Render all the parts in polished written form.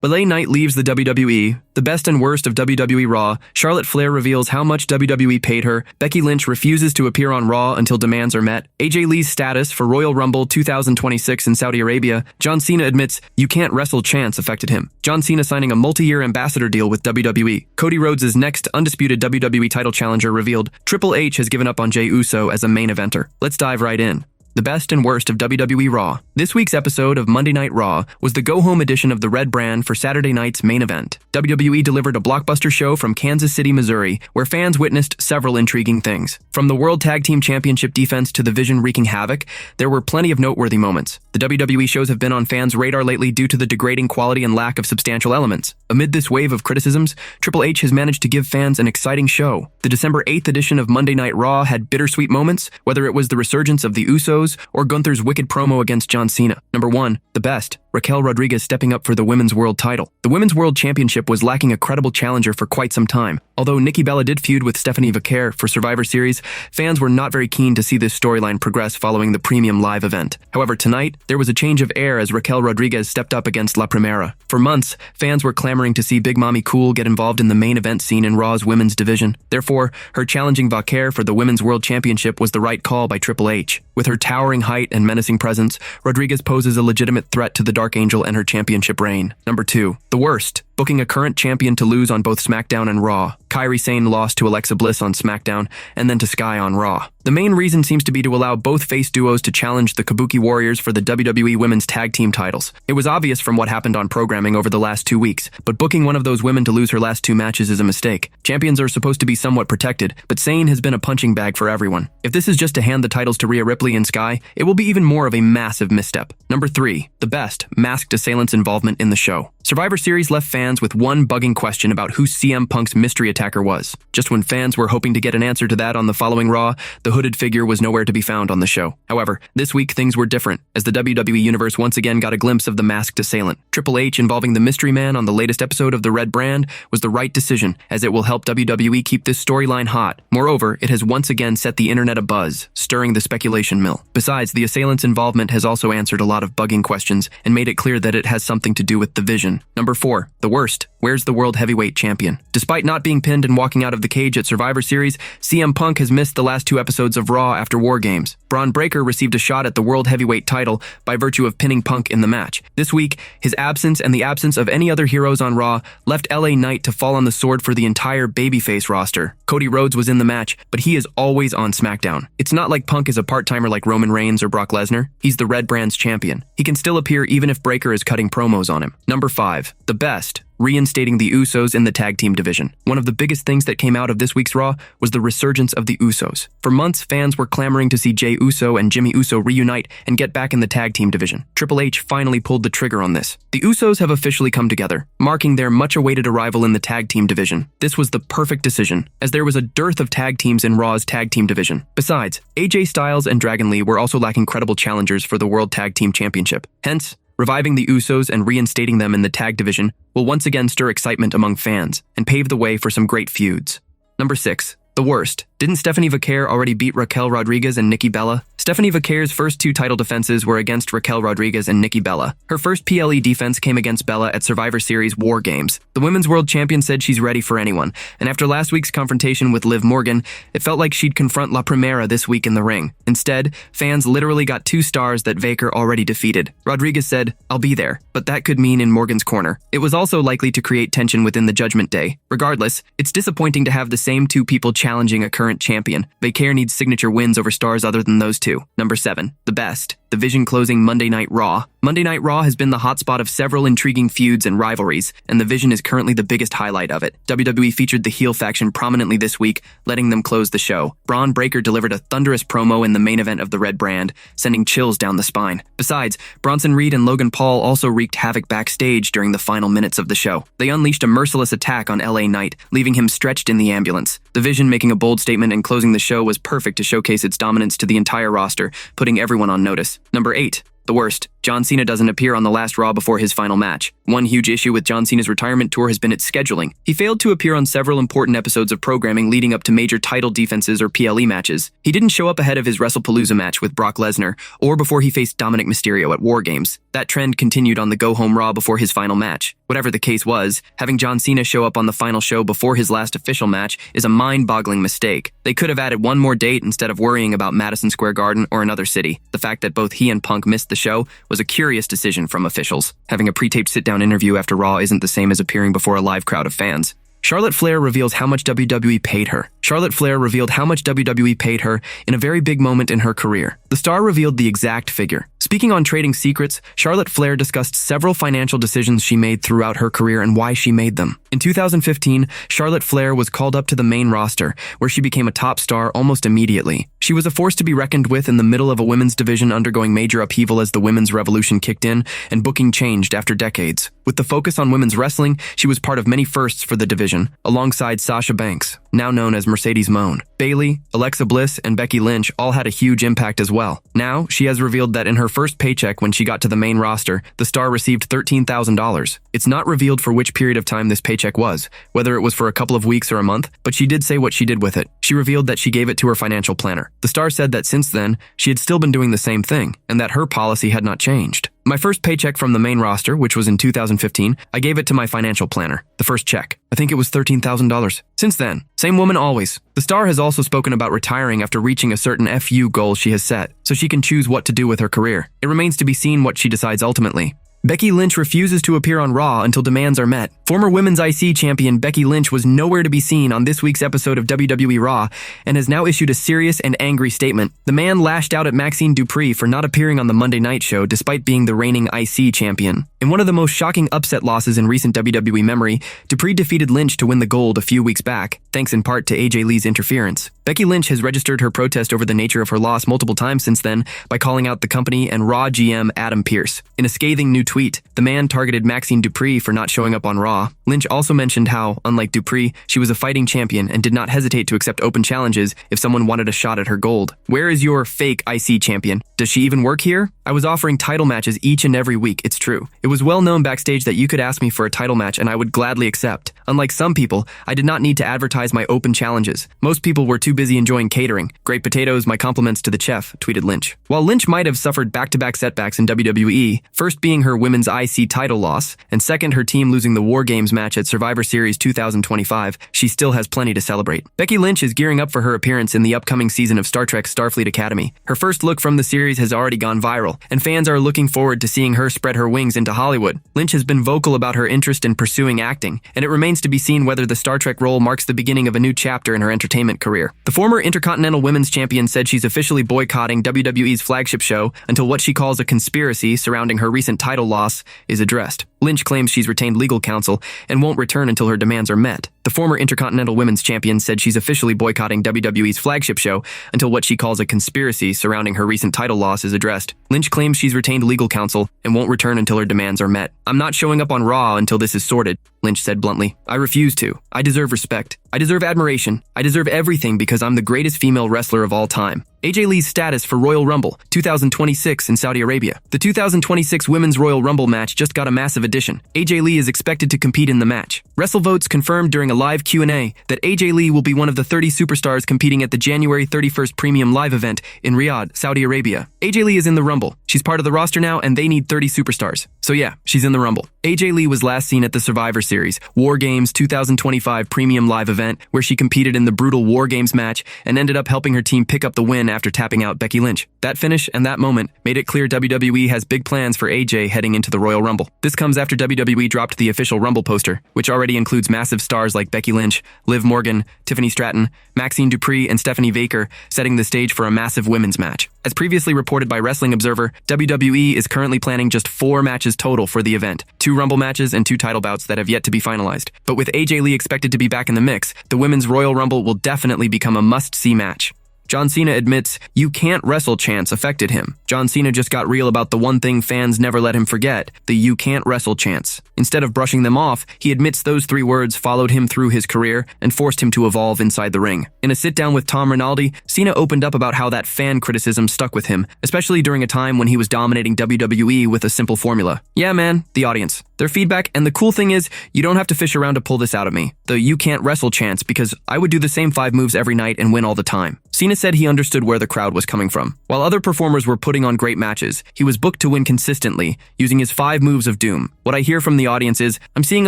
LA Knight leaves the WWE. The best and worst of WWE Raw. Charlotte Flair reveals how much WWE paid her. Becky Lynch refuses to appear on Raw until demands are met. AJ Lee's status for Royal Rumble 2026 in Saudi Arabia. John Cena admits you can't wrestle chants affected him. John Cena signing a multi-year ambassador deal with WWE. Cody Rhodes' next undisputed WWE title challenger revealed. Triple H has given up on Jey Uso as a main eventer. Let's dive right in. The best and worst of WWE Raw. This week's episode of Monday Night Raw was the go-home edition of the Red Brand for Saturday night's main event. WWE delivered a blockbuster show from Kansas City, Missouri, where fans witnessed several intriguing things. From the World Tag Team Championship defense to the Vision wreaking havoc, there were plenty of noteworthy moments. The WWE shows have been on fans' radar lately due to the degrading quality and lack of substantial elements. Amid this wave of criticisms, Triple H has managed to give fans an exciting show. The December 8th edition of Monday Night Raw had bittersweet moments, whether it was the resurgence of the Usos or Gunther's wicked promo against John Cena. Number 1, the best. Raquel Rodriguez stepping up for the Women's World title. The Women's World Championship was lacking a credible challenger for quite some time. Although Nikki Bella did feud with Stephanie Vaquer for Survivor Series, fans were not very keen to see this storyline progress following the premium live event. However, tonight, there was a change of air as Raquel Rodriguez stepped up against La Primera. For months, fans were clamoring to see Big Mommy Cool get involved in the main event scene in Raw's women's division. Therefore, her challenging Vaquer for the Women's World Championship was the right call by Triple H. With her towering height and menacing presence, Rodriguez poses a legitimate threat to the Dark Angel and her championship reign. Number 2, the worst. Booking a current champion to lose on both SmackDown and Raw. Kairi Sane lost to Alexa Bliss on SmackDown and then to Sky on Raw. The main reason seems to be to allow both face duos to challenge the Kabuki Warriors for the WWE Women's Tag Team titles. It was obvious from what happened on programming over the last 2 weeks, but booking one of those women to lose her last 2 matches is a mistake. Champions are supposed to be somewhat protected, but Sane has been a punching bag for everyone. If this is just to hand the titles to Rhea Ripley and Sky, it will be even more of a massive misstep. Number 3, the best. Masked Assailant's involvement in the show. Survivor Series left fans with one bugging question about who CM Punk's mystery attacker was. Just when fans were hoping to get an answer to that on the following Raw, the hooded figure was nowhere to be found on the show. However, this week things were different, as the WWE Universe once again got a glimpse of the masked assailant. Triple H involving the Mystery Man on the latest episode of the Red Brand was the right decision, as it will help WWE keep this storyline hot. Moreover, it has once again set the internet abuzz, stirring the speculation mill. Besides, the assailant's involvement has also answered a lot of bugging questions and made it clear that it has something to do with the Vision. Number 4, the worst. Where's the World Heavyweight Champion? Despite not being pinned and walking out of the cage at Survivor Series, CM Punk has missed the last 2 episodes of Raw after War Games. Braun Breaker received a shot at the World Heavyweight title by virtue of pinning Punk in the match. This week, his absence and the absence of any other heroes on Raw left LA Knight to fall on the sword for the entire babyface roster. Cody Rhodes was in the match, but he is always on SmackDown. It's not like Punk is a part-timer like Roman Reigns or Brock Lesnar. He's the Red Brand's champion. He can still appear even if Breaker is cutting promos on him. Number 5, the best. Reinstating the Usos in the tag team division. One of the biggest things that came out of this week's Raw was the resurgence of the Usos. For months, fans were clamoring to see Jey Uso and Jimmy Uso reunite and get back in the tag team division. Triple H finally pulled the trigger on this. The Usos have officially come together, marking their much-awaited arrival in the tag team division. This was the perfect decision, as there was a dearth of tag teams in Raw's tag team division. Besides, AJ Styles and Dragon Lee were also lacking credible challengers for the World Tag Team Championship. Hence, reviving the Usos and reinstating them in the tag division will once again stir excitement among fans and pave the way for some great feuds. Number 6, the worst. Didn't Stephanie Vaquer already beat Raquel Rodriguez and Nikki Bella? Stephanie Vaquer's first 2 title defenses were against Raquel Rodriguez and Nikki Bella. Her first PLE defense came against Bella at Survivor Series War Games. The Women's World Champion said she's ready for anyone, and after last week's confrontation with Liv Morgan, it felt like she'd confront La Primera this week in the ring. Instead, fans literally got 2 stars that Vaquer already defeated. Rodriguez said, "I'll be there," but that could mean in Morgan's corner. It was also likely to create tension within the Judgment Day. Regardless, it's disappointing to have the same 2 people challenging a current champion. Vaquer needs signature wins over stars other than those 2. Number 7, the best. The Vision closing Monday Night Raw. Monday Night Raw has been the hotspot of several intriguing feuds and rivalries, and the Vision is currently the biggest highlight of it. WWE featured the heel faction prominently this week, letting them close the show. Braun Breaker delivered a thunderous promo in the main event of the Red Brand, sending chills down the spine. Besides, Bronson Reed and Logan Paul also wreaked havoc backstage during the final minutes of the show. They unleashed a merciless attack on LA Knight, leaving him stretched in the ambulance. The Vision making a bold statement and closing the show was perfect to showcase its dominance to the entire roster, putting everyone on notice. Number 8, the worst. John Cena doesn't appear on the last Raw before his final match. One huge issue with John Cena's retirement tour has been its scheduling. He failed to appear on several important episodes of programming leading up to major title defenses or PLE matches. He didn't show up ahead of his WrestlePalooza match with Brock Lesnar or before he faced Dominic Mysterio at War Games. That trend continued on the go-home Raw before his final match. Whatever the case was, having John Cena show up on the final show before his last official match is a mind-boggling mistake. They could have added one more date instead of worrying about Madison Square Garden or another city. The fact that both he and Punk missed the show was a curious decision from officials. Having a pre-taped sit-down interview after Raw isn't the same as appearing before a live crowd of fans. Charlotte Flair reveals how much WWE paid her. Charlotte Flair revealed how much WWE paid her in a very big moment in her career. The star revealed the exact figure. Speaking on trading secrets, Charlotte Flair discussed several financial decisions she made throughout her career and why she made them. In 2015, Charlotte Flair was called up to the main roster, where she became a top star almost immediately. She was a force to be reckoned with in the middle of a women's division undergoing major upheaval as the women's revolution kicked in and booking changed after decades. With the focus on women's wrestling, she was part of many firsts for the division, alongside Sasha Banks, now known as Mercedes Moné. Bayley, Alexa Bliss, and Becky Lynch all had a huge impact as well. Now, she has revealed that in her first paycheck when she got to the main roster, the star received $13,000. It's not revealed for which period of time this paycheck was, whether it was for a couple of weeks or a month, but she did say what she did with it. She revealed that she gave it to her financial planner. The star said that since then, she had still been doing the same thing, and that her policy had not changed. My first paycheck from the main roster, which was in 2015, I gave it to my financial planner. The first check. I think it was $13,000. Since then, same woman always. The star has also spoken about retiring after reaching a certain FU goal she has set, so she can choose what to do with her career. It remains to be seen what she decides ultimately. Becky Lynch refuses to appear on Raw until demands are met. Former Women's IC champion Becky Lynch was nowhere to be seen on this week's episode of WWE Raw and has now issued a serious and angry statement. The man lashed out at Maxine Dupree for not appearing on the Monday Night Show despite being the reigning IC champion. In one of the most shocking upset losses in recent WWE memory, Dupree defeated Lynch to win the gold a few weeks back, thanks in part to AJ Lee's interference. Becky Lynch has registered her protest over the nature of her loss multiple times since then by calling out the company and Raw GM Adam Pearce. In a scathing new tweet, the man targeted Maxine Dupree for not showing up on Raw. Lynch also mentioned how, unlike Dupree, she was a fighting champion and did not hesitate to accept open challenges if someone wanted a shot at her gold. Where is your fake IC champion? Does she even work here? I was offering title matches each and every week, it's true. It was well known backstage that you could ask me for a title match and I would gladly accept. Unlike some people, I did not need to advertise my open challenges. Most people were too busy enjoying catering. Great potatoes, my compliments to the chef, tweeted Lynch. While Lynch might have suffered back-to-back setbacks in WWE, first being her women's IC title loss, and second her team losing the War Games match at Survivor Series 2025, she still has plenty to celebrate. Becky Lynch is gearing up for her appearance in the upcoming season of Star Trek Starfleet Academy. Her first look from the series has already gone viral, and fans are looking forward to seeing her spread her wings into Hollywood. Lynch has been vocal about her interest in pursuing acting, and it remains to be seen whether the Star Trek role marks the beginning of a new chapter in her entertainment career. The former Intercontinental Women's Champion said she's officially boycotting WWE's flagship show until what she calls a conspiracy surrounding her recent title loss is addressed. Lynch claims she's retained legal counsel and won't return until her demands are met. The former Intercontinental Women's Champion said she's officially boycotting WWE's flagship show until what she calls a conspiracy surrounding her recent title loss is addressed. Lynch claims she's retained legal counsel and won't return until her demands are met. I'm not showing up on Raw until this is sorted, Lynch said bluntly. I refuse to. I deserve respect. I deserve admiration. I deserve everything because I'm the greatest female wrestler of all time. AJ Lee's status for Royal Rumble 2026 in Saudi Arabia. The 2026 Women's Royal Rumble match just got a massive addition. AJ Lee is expected to compete in the match. WrestleVotes confirmed during a live Q&A that AJ Lee will be one of the 30 superstars competing at the January 31st Premium Live event in Riyadh, Saudi Arabia. AJ Lee is in the Rumble. She's part of the roster now and they need 30 superstars. So yeah, she's in the Rumble. AJ Lee was last seen at the Survivor Series War Games 2025 Premium Live event where she competed in the brutal War Games match and ended up helping her team pick up the win after tapping out Becky Lynch. That finish and that moment made it clear WWE has big plans for AJ heading into the Royal Rumble. This comes after WWE dropped the official Rumble poster, which already includes massive stars like Becky Lynch, Liv Morgan, Tiffany Stratton, Maxine Dupree, and Stephanie Baker, setting the stage for a massive women's match. As previously reported by Wrestling Observer, WWE is currently planning just 4 matches total for the event, 2 Rumble matches and 2 title bouts that have yet to be finalized. But with AJ Lee expected to be back in the mix, the Women's Royal Rumble will definitely become a must-see match. John Cena admits "you can't wrestle" chants affected him. John Cena just got real about the one thing fans never let him forget, the "you can't wrestle" chants. Instead of brushing them off, he admits those 3 words followed him through his career and forced him to evolve inside the ring. In a sit-down with Tom Rinaldi, Cena opened up about how that fan criticism stuck with him, especially during a time when he was dominating WWE with a simple formula. Yeah, man, the audience. Their feedback, and the cool thing is, you don't have to fish around to pull this out of me. The "you can't wrestle" chants, because I would do the same 5 moves every night and win all the time. Cena said he understood where the crowd was coming from. While other performers were putting on great matches, he was booked to win consistently, using his 5 moves of doom. What I hear from the audience is, I'm seeing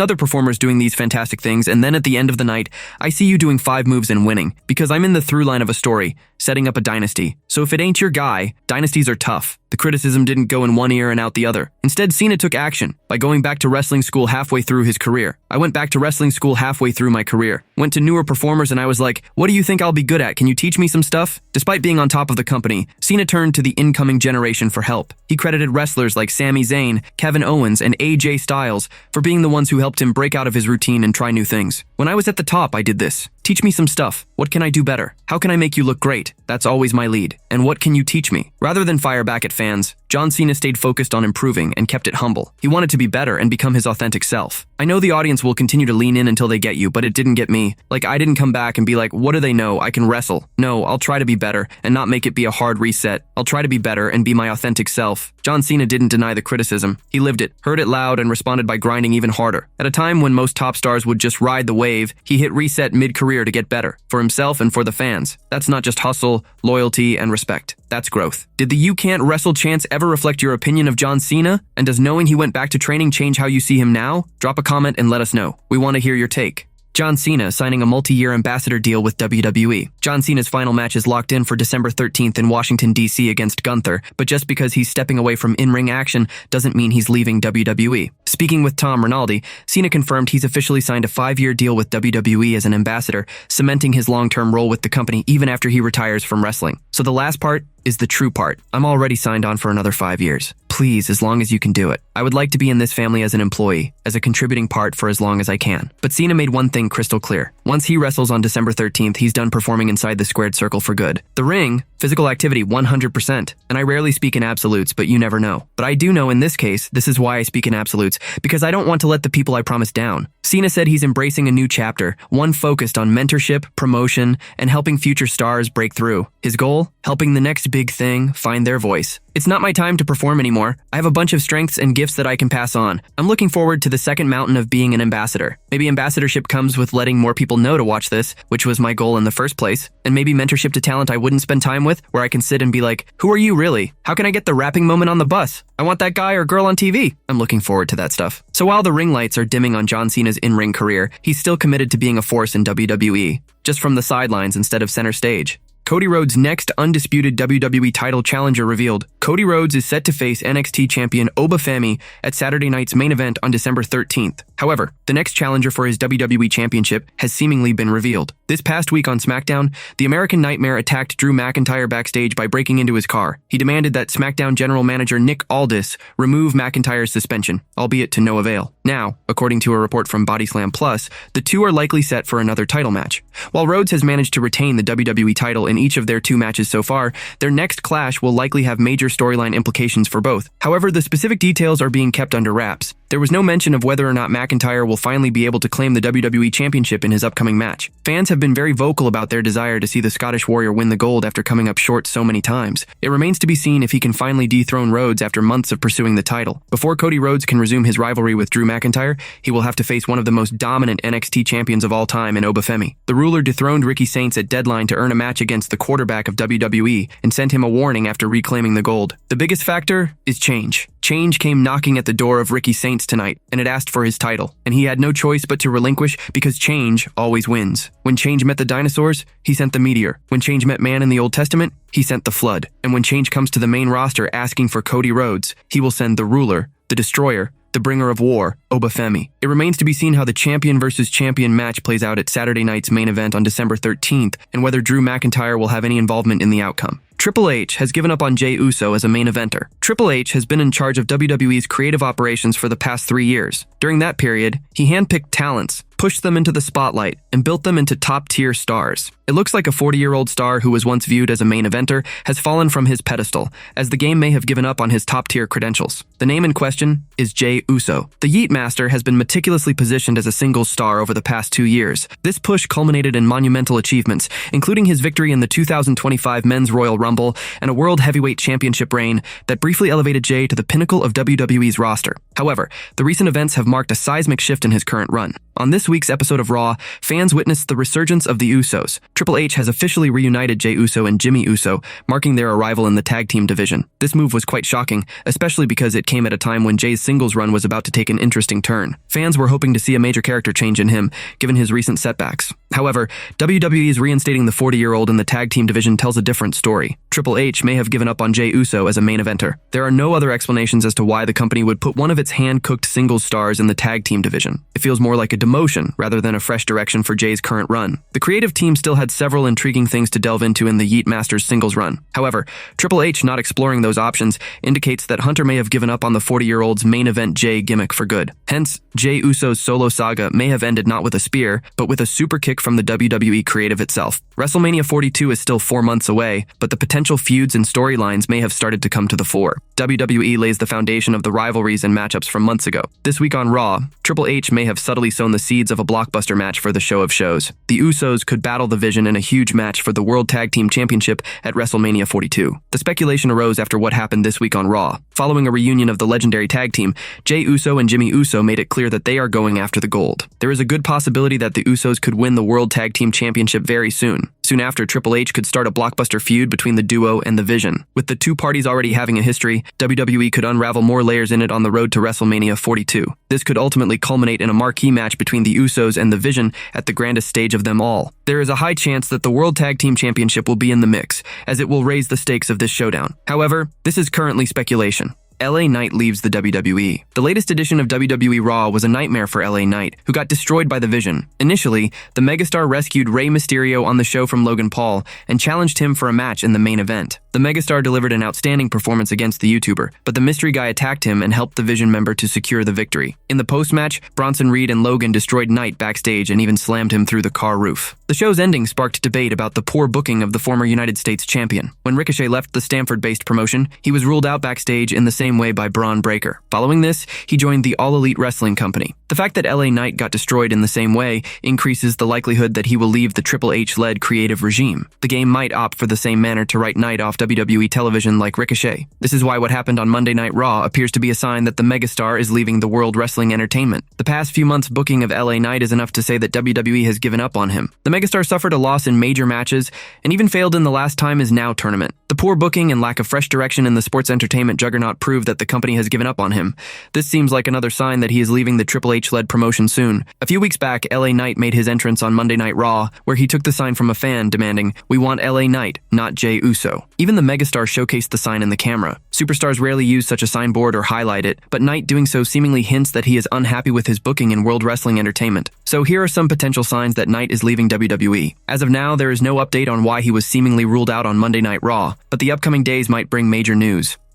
other performers doing these fantastic things, and then at the end of the night, I see you doing 5 moves and winning, because I'm in the through line of a story, setting up a dynasty. So if it ain't your guy, dynasties are tough. The criticism didn't go in one ear and out the other. Instead, Cena took action by going back to wrestling school halfway through his career. I went back to wrestling school halfway through my career. Went to newer performers and I was like, what do you think I'll be good at? Can you teach me some stuff? Despite being on top of the company, Cena turned to the incoming generation for help. He credited wrestlers like Sami Zayn, Kevin Owens, and AJ Styles for being the ones who helped him break out of his routine and try new things. When I was at the top, I did this. Teach me some stuff. What can I do better? How can I make you look great? That's always my lead. And what can you teach me? Rather than fire back at fans, John Cena stayed focused on improving and kept it humble. He wanted to be better and become his authentic self. I know the audience will continue to lean in until they get you, but it didn't get me. Like, I didn't come back and be like, what do they know? I can wrestle. No, I'll try to be better and not make it be a hard reset. I'll try to be better and be my authentic self. John Cena didn't deny the criticism. He lived it, heard it loud, and responded by grinding even harder. At a time when most top stars would just ride the wave, he hit reset mid-career to get better, for himself and for the fans. That's not just hustle, loyalty, and respect. That's growth. Did the "you can't wrestle" chants ever reflect your opinion of John Cena? And does knowing he went back to training change how you see him now? Drop a comment and let us know. We want to hear your take. John Cena signing a multi-year ambassador deal with WWE. John Cena's final match is locked in for December 13th in Washington, D.C. against Gunther, but just because he's stepping away from in-ring action doesn't mean he's leaving WWE. Speaking with Tom Rinaldi, Cena confirmed he's officially signed a 5-year deal with WWE as an ambassador, cementing his long-term role with the company even after he retires from wrestling. So the last part is the true part. I'm already signed on for another 5 years. Please, as long as you can do it. I would like to be in this family as an employee, as a contributing part for as long as I can. But Cena made one thing crystal clear. Once he wrestles on December 13th, he's done performing inside the squared circle for good. The ring, physical activity 100%. And I rarely speak in absolutes, but you never know. But I do know in this case, this is why I speak in absolutes, because I don't want to let the people I promised down. Cena said he's embracing a new chapter, one focused on mentorship, promotion, and helping future stars break through. His goal? Helping the next big thing find their voice. It's not my time to perform anymore. I have a bunch of strengths and gifts that I can pass on. I'm looking forward to the second mountain of being an ambassador. Maybe ambassadorship comes with letting more people know to watch this, which was my goal in the first place. And maybe mentorship to talent I wouldn't spend time with, where I can sit and be like, who are you really? How can I get the rapping moment on the bus? I want that guy or girl on TV. I'm looking forward to that stuff. So while the ring lights are dimming on John Cena's in-ring career, he's still committed to being a force in WWE, just from the sidelines instead of center stage. Cody Rhodes' next undisputed WWE title challenger revealed. Cody Rhodes is set to face NXT champion Obafemi at Saturday night's main event on December 13th. However, the next challenger for his WWE championship has seemingly been revealed. This past week on SmackDown, the American Nightmare attacked Drew McIntyre backstage by breaking into his car. He demanded that SmackDown general manager Nick Aldis remove McIntyre's suspension, albeit to no avail. Now, according to a report from Bodyslam Plus, the two are likely set for another title match. While Rhodes has managed to retain the WWE title in each of their 2 matches so far, their next clash will likely have major storyline implications for both. However, the specific details are being kept under wraps. There was no mention of whether or not McIntyre will finally be able to claim the WWE Championship in his upcoming match. Fans have been very vocal about their desire to see the Scottish Warrior win the gold after coming up short so many times. It remains to be seen if he can finally dethrone Rhodes after months of pursuing the title. Before Cody Rhodes can resume his rivalry with Drew McIntyre, he will have to face one of the most dominant NXT champions of all time in Obafemi. The ruler dethroned Ricky Saints at Deadline to earn a match against the quarterback of WWE and sent him a warning after reclaiming the gold. The biggest factor is change. Change came knocking at the door of Ricky Saints tonight, and it asked for his title, and he had no choice but to relinquish because change always wins. When change met the dinosaurs, he sent the meteor. When change met man in the Old Testament, he sent the flood. And when change comes to the main roster asking for Cody Rhodes, he will send the ruler, the destroyer, the bringer of war, Obafemi. It remains to be seen how the champion versus champion match plays out at Saturday night's main event on December 13th, and whether Drew McIntyre will have any involvement in the outcome. Triple H has given up on Jey Uso as a main eventer. Triple H has been in charge of WWE's creative operations for the past 3 years. During that period, he handpicked talents, pushed them into the spotlight, and built them into top-tier stars. It looks like a 40-year-old star who was once viewed as a main eventer has fallen from his pedestal, as the game may have given up on his top-tier credentials. The name in question is Jey Uso. The Yeet Master has been meticulously positioned as a singles star over the past 2 years. This push culminated in monumental achievements, including his victory in the 2025 Men's Royal Rumble and a World Heavyweight Championship reign that briefly elevated Jey to the pinnacle of WWE's roster. However, the recent events have marked a seismic shift in his current run. On this week's episode of Raw, fans witnessed the resurgence of the Usos. Triple H has officially reunited Jey Uso and Jimmy Uso, marking their arrival in the tag team division. This move was quite shocking, especially because it came at a time when Jey's singles run was about to take an interesting turn. Fans were hoping to see a major character change in him, given his recent setbacks. However, WWE's reinstating the 40-year-old in the tag team division tells a different story. Triple H may have given up on Jey Uso as a main eventer. There are no other explanations as to why the company would put one of its hand-cooked singles stars in the tag team division. It feels more like a demotion rather than a fresh direction for Jey's current run. The creative team still had several intriguing things to delve into in the Yeet Masters singles run. However, Triple H not exploring those options indicates that Hunter may have given up on the 40-year-old's main event Jey gimmick for good. Hence, Jey Uso's solo saga may have ended not with a spear, but with a super kick from the WWE creative itself. WrestleMania 42 is still 4 months away, but the potential feuds and storylines may have started to come to the fore. WWE lays the foundation of the rivalries and matchups from months ago. This week on Raw, Triple H may have subtly sown the seeds of a blockbuster match for the show of shows. The Usos could battle the Vision in a huge match for the World Tag Team Championship at WrestleMania 42. The speculation arose after what happened this week on Raw. Following a reunion of the legendary tag team, Jey Uso and Jimmy Uso made it clear that they are going after the gold. There is a good possibility that the Usos could win the World Tag Team Championship very soon. Soon after, Triple H could start a blockbuster feud between the duo and the Vision. With the two parties already having a history, WWE could unravel more layers in it on the road to WrestleMania 42. This could ultimately culminate in a marquee match between the Usos and the Vision at the grandest stage of them all. There is a high chance that the World Tag Team Championship will be in the mix, as it will raise the stakes of this showdown. However, this is currently speculation. LA Knight leaves the WWE. The latest edition of WWE Raw was a nightmare for LA Knight, who got destroyed by the Vision. Initially, the megastar rescued Rey Mysterio on the show from Logan Paul and challenged him for a match in the main event. The megastar delivered an outstanding performance against the YouTuber, but the mystery guy attacked him and helped the Vision member to secure the victory. In the post-match, Bronson Reed and Logan destroyed Knight backstage and even slammed him through the car roof. The show's ending sparked debate about the poor booking of the former United States champion. When Ricochet left the Stamford-based promotion, he was ruled out backstage in the same way by Braun Breaker. Following this, he joined the All Elite Wrestling Company. The fact that LA Knight got destroyed in the same way increases the likelihood that he will leave the Triple H-led creative regime. The game might opt for the same manner to write Knight off WWE television like Ricochet. This is why what happened on Monday Night Raw appears to be a sign that the megastar is leaving the World Wrestling Entertainment. The past few months' booking of LA Knight is enough to say that WWE has given up on him. The megastar suffered a loss in major matches and even failed in the Last Time Is Now tournament. The poor booking and lack of fresh direction in the sports entertainment juggernaut prove that the company has given up on him. This seems like another sign that he is leaving the Triple H-led promotion soon. A few weeks back, LA Knight made his entrance on Monday Night Raw, where he took the sign from a fan demanding, "We want LA Knight, not Jey Uso." Even the megastar showcased the sign in the camera. Superstars rarely use such a signboard or highlight it, but Knight doing so seemingly hints that he is unhappy with his booking in World Wrestling Entertainment. So here are some potential signs that Knight is leaving WWE. As of now, there is no update on why he was seemingly ruled out on Monday Night Raw, but the upcoming days might bring major news.